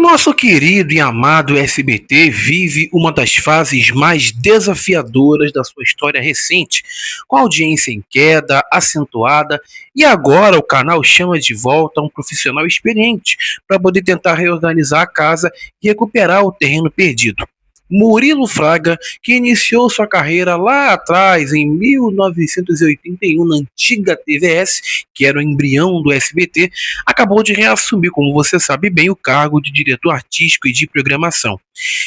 nosso querido e amado SBT vive uma das fases mais desafiadoras da sua história recente, com audiência em queda, acentuada, e agora o canal chama de volta um profissional experiente para poder tentar reorganizar a casa e recuperar o terreno perdido. Murilo Fraga, que iniciou sua carreira lá atrás, em 1981, na antiga TVS, que era o embrião do SBT, acabou de reassumir, como você sabe bem, o cargo de diretor artístico e de programação.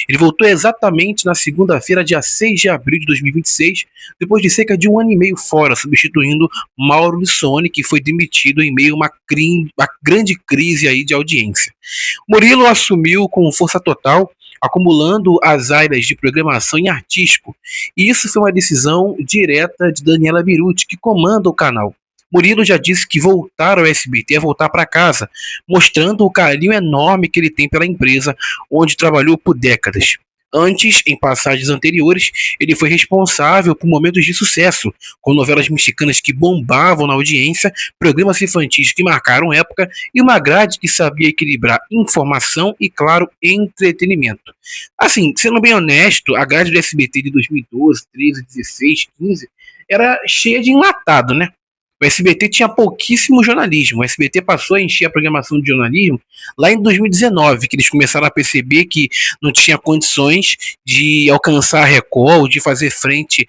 Ele voltou exatamente na segunda-feira, dia 6 de abril de 2026, depois de cerca de um ano e meio fora, substituindo Mauro Lissone, que foi demitido em meio a uma grande crise aí de audiência. Murilo assumiu com força total, acumulando as áreas de programação e artístico, e isso foi uma decisão direta de Daniela Beruti, que comanda o canal. Murilo já disse que voltar ao SBT é voltar para casa, mostrando o carinho enorme que ele tem pela empresa, onde trabalhou por décadas. Antes, em passagens anteriores, ele foi responsável por momentos de sucesso, com novelas mexicanas que bombavam na audiência, programas infantis que marcaram época e uma grade que sabia equilibrar informação e, claro, entretenimento. Assim, sendo bem honesto, a grade do SBT de 2012, 13, 16, 15 era cheia de enlatado, né? O SBT tinha pouquíssimo jornalismo. O SBT passou a encher a programação de jornalismo lá em 2019, que eles começaram a perceber que não tinha condições de alcançar a Record, de fazer frente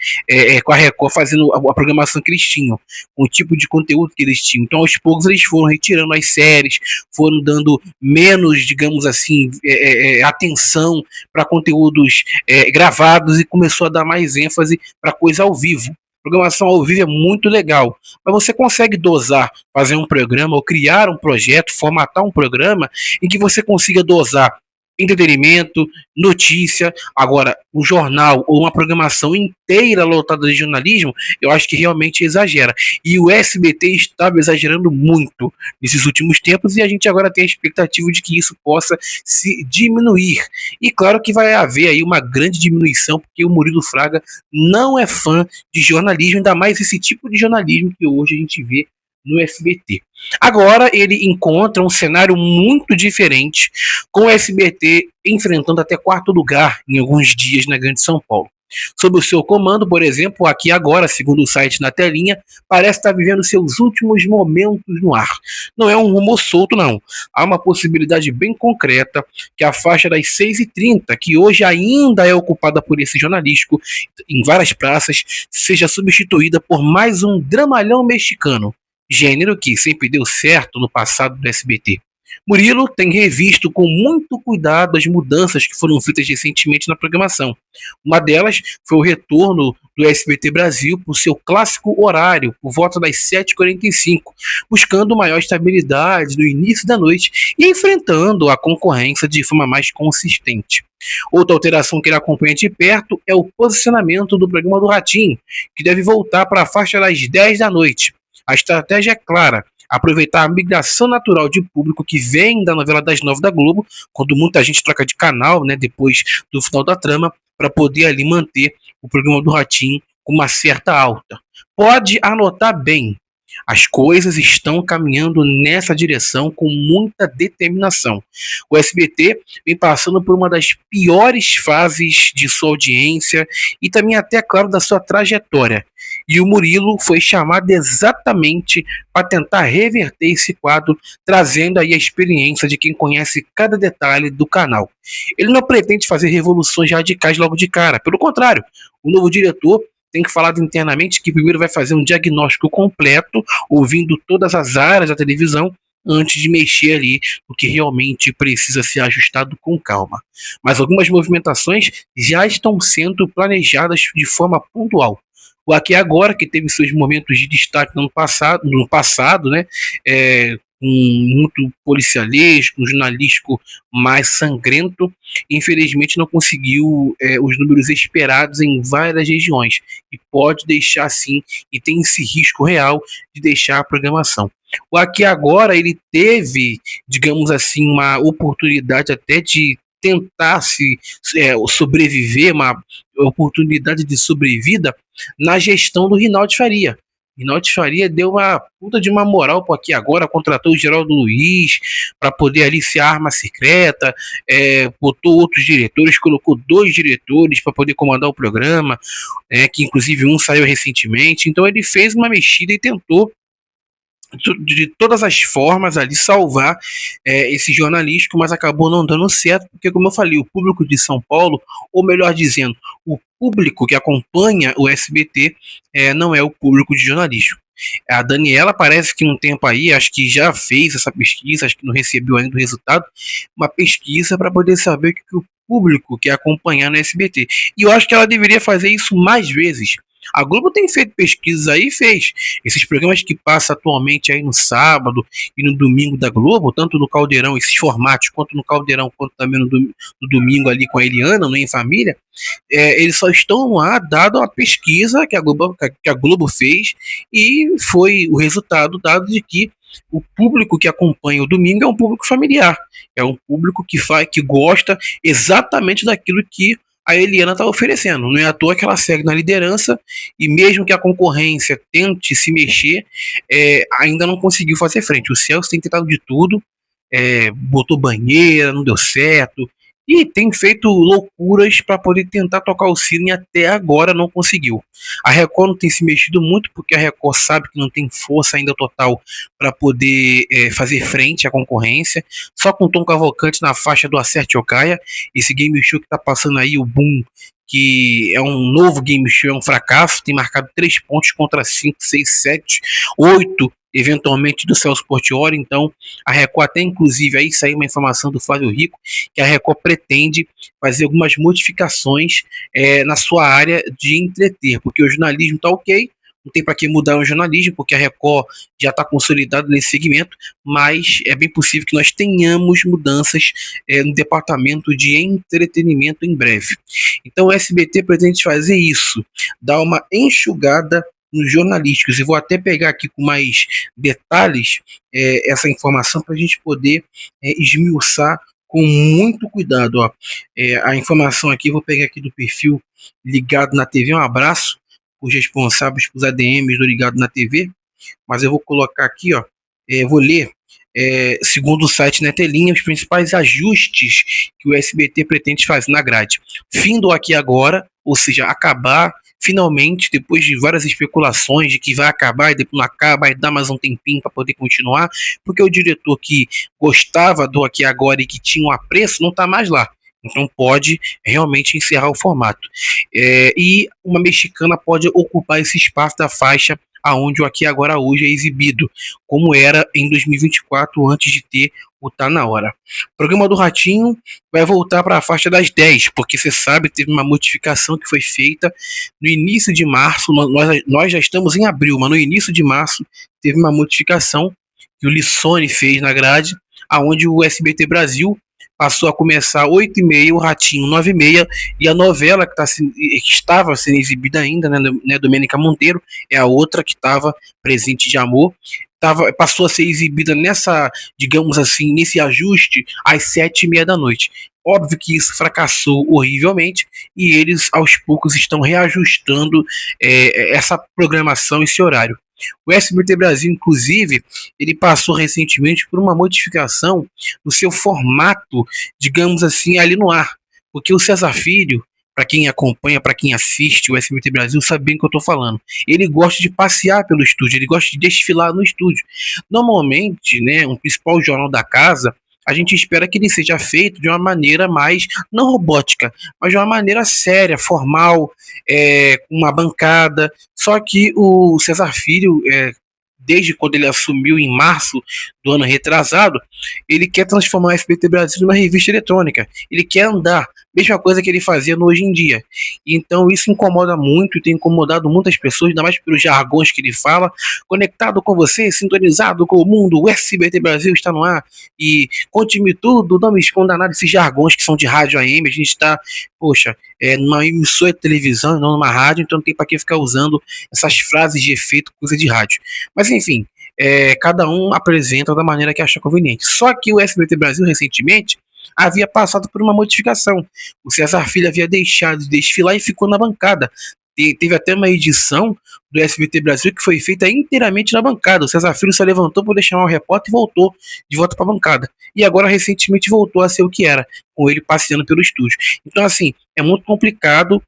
com a Record, fazendo a programação que eles tinham, com o tipo de conteúdo que eles tinham. Então, aos poucos, eles foram retirando as séries, foram dando menos, digamos assim, atenção para conteúdos gravados e começou a dar mais ênfase para coisa ao vivo. Programação ao vivo é muito legal, mas você consegue dosar, fazer um programa ou criar um projeto, formatar um programa em que você consiga dosar entretenimento, notícia. Agora, um jornal ou uma programação inteira lotada de jornalismo, eu acho que realmente exagera. E o SBT estava exagerando muito nesses últimos tempos e a gente agora tem a expectativa de que isso possa se diminuir. E claro que vai haver aí uma grande diminuição, porque o Murilo Fraga não é fã de jornalismo, ainda mais esse tipo de jornalismo que hoje a gente vê no SBT. Agora ele encontra um cenário muito diferente, com o SBT enfrentando até quarto lugar em alguns dias na Grande São Paulo. Sob o seu comando, por exemplo, aqui agora, segundo o site na telinha, parece estar vivendo seus últimos momentos no ar. Não é um rumor solto, não. Há uma possibilidade bem concreta que a faixa das 6h30, que hoje ainda é ocupada por esse jornalístico em várias praças, seja substituída por mais um dramalhão mexicano, gênero que sempre deu certo no passado do SBT. Murilo tem revisto com muito cuidado as mudanças que foram feitas recentemente na programação. Uma delas foi o retorno do SBT Brasil para o seu clássico horário, por volta das 7h45, buscando maior estabilidade no início da noite e enfrentando a concorrência de forma mais consistente. Outra alteração que ele acompanha de perto é o posicionamento do programa do Ratinho, que deve voltar para a faixa das 10 da noite. A estratégia é clara: aproveitar a migração natural de público que vem da novela das 9 da Globo, quando muita gente troca de canal, né, depois do final da trama, para poder ali manter o programa do Ratinho com uma certa alta. Pode anotar bem, as coisas estão caminhando nessa direção com muita determinação. O SBT vem passando por uma das piores fases de sua audiência e também até, claro, da sua trajetória. E o Murilo foi chamado exatamente para tentar reverter esse quadro, trazendo aí a experiência de quem conhece cada detalhe do canal. Ele não pretende fazer revoluções radicais logo de cara, pelo contrário, o novo diretor tem que falar internamente que primeiro vai fazer um diagnóstico completo, ouvindo todas as áreas da televisão, antes de mexer ali o que realmente precisa ser ajustado com calma. Mas algumas movimentações já estão sendo planejadas de forma pontual. O Aqui Agora, que teve seus momentos de destaque no passado, né, com muito policialesco, um jornalístico mais sangrento, infelizmente não conseguiu os números esperados em várias regiões e pode deixar sim, e tem esse risco real de deixar a programação. O Aqui Agora, ele teve, digamos assim, uma oportunidade até de tentar sobreviver, uma oportunidade de sobrevida na gestão do Rinaldi Faria. Rinaldo Faria deu uma puta de uma moral pro Aqui Agora, contratou o Geraldo Luiz para poder ali ser arma secreta, botou outros diretores, colocou 2 diretores para poder comandar o programa, que inclusive um saiu recentemente. Então ele fez uma mexida e tentou de todas as formas ali salvar esse jornalístico, mas acabou não dando certo, porque como eu falei, o público de São Paulo, ou melhor dizendo, o público que acompanha o SBT não é o público de jornalístico. A Daniela parece que um tempo aí, acho que já fez essa pesquisa, acho que não recebeu ainda o resultado, uma pesquisa para poder saber o que o público quer acompanhar no SBT. E eu acho que ela deveria fazer isso mais vezes. A Globo tem feito pesquisas aí, fez. Esses programas que passam atualmente aí no sábado e no domingo da Globo, tanto no Caldeirão, esses formatos, quanto no Caldeirão, quanto também no domingo ali com a Eliana, no Em Família, eles só estão lá dado a pesquisa que a Globo fez e foi o resultado dado de que o público que acompanha o domingo é um público familiar, é um público que gosta exatamente daquilo que a Eliana está oferecendo. Não é à toa que ela segue na liderança e mesmo que a concorrência tente se mexer, ainda não conseguiu fazer frente. O Celso tem tentado de tudo, botou banheira, não deu certo, e tem feito loucuras para poder tentar tocar o sino e até agora não conseguiu. A Record não tem se mexido muito porque a Record sabe que não tem força ainda total para poder fazer frente à concorrência. Só com Tom Cavalcante na faixa do Acerte ou Caia, esse game show que está passando aí, o Boom, que é um novo game show, é um fracasso, tem marcado 3 pontos contra 5, 6, 7, 8 eventualmente do Celso Portiolli. Então a Record até inclusive aí saiu uma informação do Flávio Rico que a Record pretende fazer algumas modificações na sua área de entreter, porque o jornalismo está ok, não tem para que mudar o jornalismo, porque a Record já está consolidada nesse segmento, mas é bem possível que nós tenhamos mudanças no departamento de entretenimento em breve. Então o SBT pretende fazer isso, dar uma enxugada nos jornalísticos. E vou até pegar aqui com mais detalhes essa informação para a gente poder esmiuçar com muito cuidado. Ó. A informação aqui, vou pegar aqui do perfil Ligado na TV, um abraço os responsáveis pelos ADMs do Ligado na TV, mas eu vou colocar aqui, ó, vou ler, segundo o site na telinha, os principais ajustes que o SBT pretende fazer na grade. Fim do Aqui Agora, ou seja, acabar finalmente, depois de várias especulações de que vai acabar e depois não acaba, e dá mais um tempinho para poder continuar, porque o diretor que gostava do Aqui Agora e que tinha um apreço não está mais lá. Então pode realmente encerrar o formato. E uma mexicana pode ocupar esse espaço da faixa aonde o Aqui Agora hoje é exibido, como era em 2024, antes de ter o Tá Na Hora. O programa do Ratinho vai voltar para a faixa das 10, porque você sabe, teve uma modificação que foi feita no início de março, nós já estamos em abril, mas no início de março teve uma modificação que o Lissone fez na grade, aonde o SBT Brasil passou a começar 8h30, o Ratinho 9h30, e a novela que estava sendo exibida ainda, né, Domênica Monteiro, é a outra que estava, Presente de Amor, passou a ser exibida nessa, digamos assim, nesse ajuste às 7h30 da noite. Óbvio que isso fracassou horrivelmente e eles aos poucos estão reajustando essa programação, esse horário. O SBT Brasil, inclusive, ele passou recentemente por uma modificação no seu formato, digamos assim, ali no ar. Porque o César Filho, para quem acompanha, para quem assiste o SBT Brasil, sabe bem o que eu estou falando. Ele gosta de passear pelo estúdio, ele gosta de desfilar no estúdio. Normalmente, né, um principal jornal da casa, a gente espera que ele seja feito de uma maneira mais, não robótica, mas de uma maneira séria, formal, com uma bancada. Só que o César Filho, desde quando ele assumiu em março do ano retrasado, ele quer transformar o SBT Brasil numa revista eletrônica. Ele quer andar, mesma coisa que ele fazia no Hoje em Dia. Então isso incomoda muito e tem incomodado muitas pessoas, ainda mais pelos jargões que ele fala. Conectado com você, sintonizado com o mundo, o SBT Brasil está no ar. E conte-me tudo, não me esconda nada desses jargões que são de rádio AM. A gente está, poxa, numa emissora de televisão e não numa rádio, então não tem para que ficar usando essas frases de efeito, coisa de rádio. Mas enfim, cada um apresenta da maneira que acha conveniente. Só que o SBT Brasil, recentemente, havia passado por uma modificação. O César Filho havia deixado de desfilar e ficou na bancada, teve até uma edição do SBT Brasil que foi feita inteiramente na bancada. O César Filho só levantou para poder chamar o repórter e voltou de volta para a bancada. E agora, recentemente, voltou a ser o que era, com ele passeando pelo estúdio. Então, assim, é muito complicado,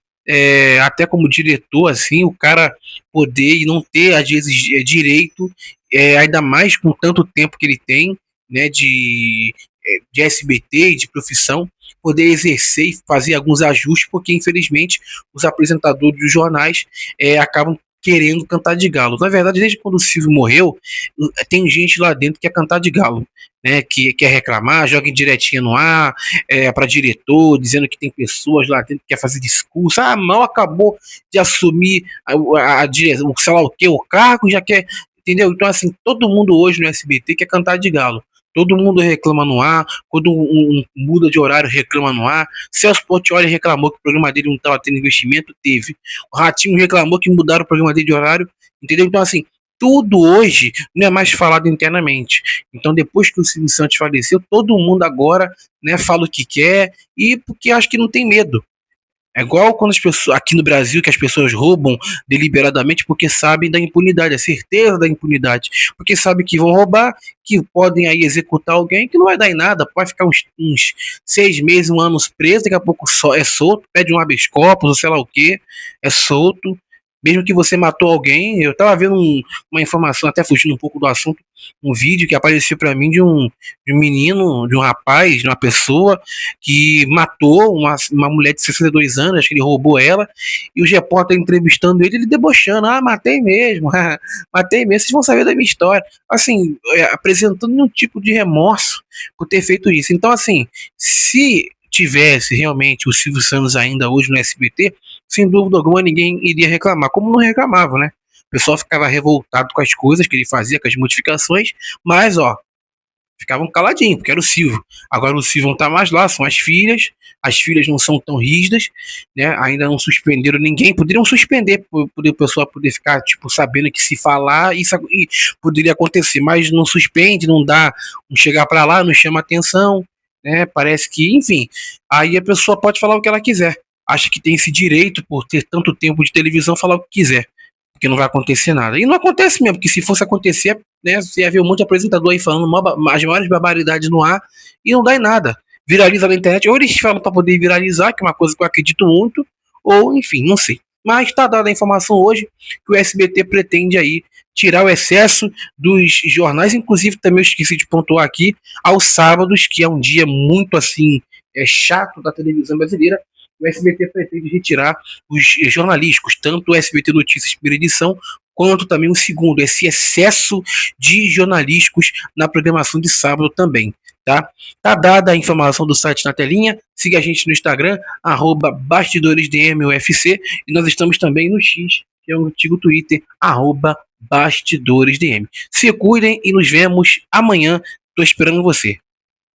até como diretor, assim, o cara poder e não ter, às vezes, direito, ainda mais com tanto tempo que ele tem, né, de SBT e de profissão, poder exercer e fazer alguns ajustes, porque infelizmente os apresentadores dos jornais acabam querendo cantar de galo. Na verdade, desde quando o Silvio morreu, tem gente lá dentro que quer cantar de galo, né, que quer reclamar, joga direitinho no ar, para diretor, dizendo que tem pessoas lá dentro que quer fazer discurso. Mal acabou de assumir a direção, sei lá o que, o cargo, já quer, entendeu? Então, assim, todo mundo hoje no SBT quer cantar de galo. Todo mundo reclama no ar, quando muda de horário, reclama no ar. Celso Portiolli reclamou que o programa dele não estava tendo investimento, teve. O Ratinho reclamou que mudaram o programa dele de horário, entendeu? Então, assim, tudo hoje não é mais falado internamente. Então, depois que o Silvio Santos faleceu, todo mundo agora, né, fala o que quer, e porque acho que não tem medo. É igual quando as pessoas, aqui no Brasil, que as pessoas roubam deliberadamente porque sabem da impunidade, a certeza da impunidade. Porque sabem que vão roubar, que podem aí executar alguém, que não vai dar em nada, pode ficar uns 6 meses, um ano preso, daqui a pouco é solto, pede um habeas corpus, ou sei lá o que, é solto. Mesmo que você matou alguém, eu tava vendo uma informação, até fugindo um pouco do assunto, um vídeo que apareceu para mim de um menino, de um rapaz, de uma pessoa que matou uma mulher de 62 anos, acho que ele roubou ela, e os repórteres entrevistando ele debochando, matei mesmo, matei mesmo, vocês vão saber da minha história. Assim, apresentando nenhum tipo de remorso por ter feito isso. Então, assim, se tivesse realmente o Silvio Santos ainda hoje no SBT, sem dúvida alguma ninguém iria reclamar, como não reclamava, né? O pessoal ficava revoltado com as coisas que ele fazia, com as modificações, mas, ó, ficavam caladinhos, porque era o Silvio. Agora o Silvio não tá mais lá, são as filhas não são tão rígidas, né? Ainda não suspenderam ninguém, poderiam suspender, poder o pessoal poder ficar, tipo, sabendo que se falar, isso poderia acontecer, mas não suspende, não dá, não chegar para lá, não chama atenção, né? Parece que, enfim, aí a pessoa pode falar o que ela quiser. Acha que tem esse direito, por ter tanto tempo de televisão, falar o que quiser, porque não vai acontecer nada. E não acontece mesmo, porque se fosse acontecer, né, você ia ver um monte de apresentador aí falando as maiores barbaridades no ar e não dá em nada. Viraliza na internet, ou eles falam para poder viralizar, que é uma coisa que eu acredito muito, ou enfim, não sei. Mas está dada a informação hoje que o SBT pretende aí tirar o excesso dos jornais, inclusive também eu esqueci de pontuar aqui, aos sábados, que é um dia muito assim, chato da televisão brasileira. O SBT pretende retirar os jornalísticos, tanto o SBT Notícias primeira edição, quanto também o segundo, esse excesso de jornalísticos na programação de sábado também. Tá dada a informação do site na telinha. Siga a gente no Instagram, @BastidorесDMUFC, e nós estamos também no X, que é o antigo Twitter, @BastidorесDM. Se cuidem e nos vemos amanhã. Estou esperando você.